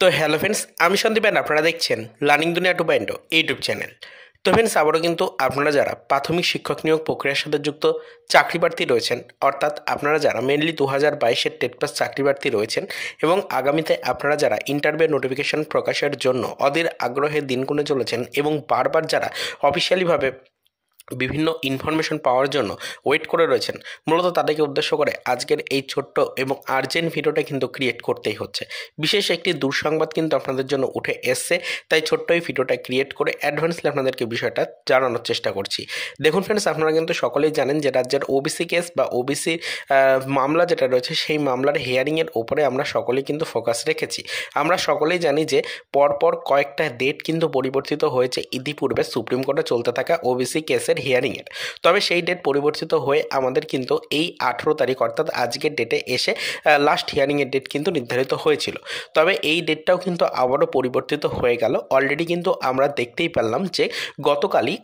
তো hello friends, আমি Sandeep and আপনারা দেখছেন লার্নিং দুনিয়া 2.0 ইউটিউব চ্যানেল। তো ফ্রেন্ডস, আবারও কিন্তু আপনারা যারা প্রাথমিক শিক্ষক নিয়োগ প্রক্রিয়ার সাথে যুক্ত চাকরি প্রার্থী রয়েছেন, অর্থাৎ আপনারা যারা মেনলি 2022-এর টেট পাস চাকরি প্রার্থী রয়েছেন এবং আগামীতে আপনারা যারা ইন্টারভিউ নোটিফিকেশন প্রকাশের জন্য অধীর আগ্রহে দিন গুনে চলেছেন এবং বারবার যারা অফিসিয়ালিভাবে বিভিন্ন ইনফরমেশন পাওয়ার জন্য ওয়েট করে রয়েছেন, মূলত তাদেরকে উদ্দেশ্য করে আজকের এই ছোট্ট এবং আর্জেন্ট ভিডিওটা কিন্তু ক্রিয়েট করতেই হচ্ছে। বিশেষ একটি দুঃসংবাদ কিন্তু আপনাদের জন্য উঠে এসছে, তাই ছোট্ট এই ভিডিওটা ক্রিয়েট করে অ্যাডভান্সলি আপনাদেরকে বিষয়টা জানানোর চেষ্টা করছি। দেখুন ফ্রেন্ডস, আপনারা কিন্তু সকলেই জানেন যে রাজ্যের ওবিসি কেস বা ওবিসি মামলা যেটা রয়েছে, সেই মামলার হিয়ারিংয়ের ওপরে আমরা সকলেই কিন্তু ফোকাস রেখেছি। আমরা সকলেই জানি যে পরপর কয়েকটা ডেট কিন্তু পরিবর্তিত হয়েছে ইতিপূর্বে সুপ্রিম কোর্টে চলতে থাকা ওবিসি কেসের হিয়ারিংয়ের। তবে সেই ডেট পরিবর্তিত হয়ে আমাদের কিন্তু এই 18 তারিখ অর্থাৎ আজকের ডেটে এসে লাস্ট হিয়ারিংয়ের ডেট কিন্তু নির্ধারিত হয়েছিল। তবে এই ডেটটাও কিন্তু আবারও পরিবর্তিত হয়ে গেল। অলরেডি কিন্তু আমরা দেখতেই পেলাম যে গতকালই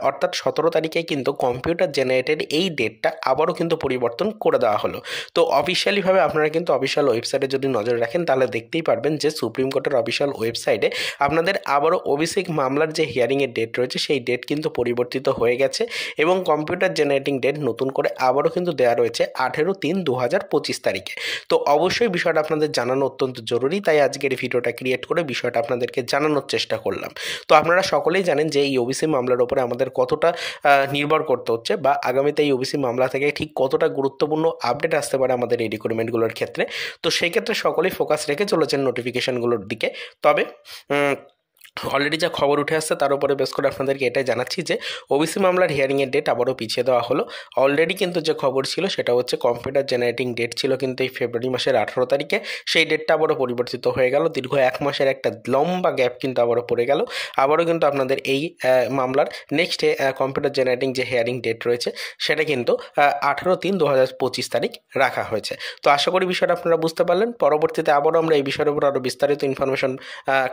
অর্থাৎ 17 তারিখে কিন্তু কম্পিউটার জেনারেটেড এই ডেটটা আবারও কিন্তু পরিবর্তন করে দেওয়া হলো। তো অফিসিয়ালিভাবে আপনারা কিন্তু অফিসিয়াল ওয়েবসাইটে যদি নজর রাখেন তাহলে দেখতেই পারবেন যে সুপ্রিম কোর্টের অফিসিয়াল ওয়েবসাইটে আপনাদের আবারও ওবিসি মামলার যে হিয়ারিংয়ের ডেট রয়েছে সেই ডেট কিন্তু পরিবর্তিত হয়ে গেছে এবং কম্পিউটার জেনারেটিং ডেট নতুন করে আবারও কিন্তু দেওয়া রয়েছে 18/3/2025 তারিখে। তো অবশ্যই বিষয়টা আপনাদের জানানো অত্যন্ত জরুরি, তাই আজকের এই ভিডিওটা ক্রিয়েট করে বিষয়টা আপনাদেরকে জানানোর চেষ্টা করলাম। তো আপনারা সকলেই জানেন যে এই ওবিসি মামলার উপরে আমাদের কতটা নির্ভর করতে হচ্ছে বা আগামীতে এই ওবিসি মামলা থেকে ঠিক কতটা গুরুত্বপূর্ণ আপডেট আসতে পারে আমাদের এই রিক্রুটমেন্টগুলোর ক্ষেত্রে। তো সেই ক্ষেত্রে সকলেই ফোকাস রেখে চলেছেন নোটিফিকেশনগুলোর দিকে। তবে অলরেডি যা খবর উঠে আসছে তার উপরে বেশ করে আপনাদেরকে এটাই জানাচ্ছি যে ওবিসি মামলার হিয়ারিংয়ের ডেট আবারও পিছিয়ে দেওয়া হলো। অলরেডি কিন্তু যে খবর ছিল সেটা হচ্ছে কম্পিউটার জেনারেটিং ডেট ছিল কিন্তু এই ফেব্রুয়ারি মাসের 18 তারিখে, সেই ডেটটা আবারও পরিবর্তিত হয়ে গেল। দীর্ঘ 1 মাসের একটা লম্বা গ্যাপ কিন্তু আবারও পড়ে গেল। আবারও কিন্তু আপনাদের এই মামলার নেক্সটে কম্পিউটার জেনারেটিং যে হিয়ারিং ডেট রয়েছে সেটা কিন্তু 18/3/2025 তারিখ রাখা হয়েছে। তো আশা করি বিষয়টা আপনারা বুঝতে পারলেন। পরবর্তীতে আবারও আমরা এই বিষয়ের উপর আরও বিস্তারিত ইনফরমেশন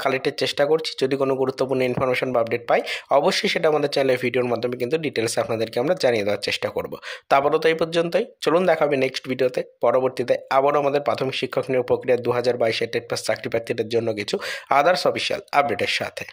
কালেক্টের চেষ্টা করছি। যদি কোনো গুরুত্বপূর্ণ ইনফরমেশন বা আপডেট পাই অবশ্যই সেটা আমাদের চ্যানেলের ভিডিওর মাধ্যমে কিন্তু ডিটেলস আপনাদেরকে আমরা জানিয়ে দেওয়ার চেষ্টা করব। তারপরও তো এই পর্যন্তই, চলুন দেখা হবে নেক্সট ভিডিওতে। পরবর্তীতে আবারও আমাদের প্রাথমিক শিক্ষক নিয়োগ প্রক্রিয়া 2022-এর টেট পাস চাকরি প্রার্থীদের জন্য কিছু আদার্স অফিসিয়াল আপডেটের সাথে।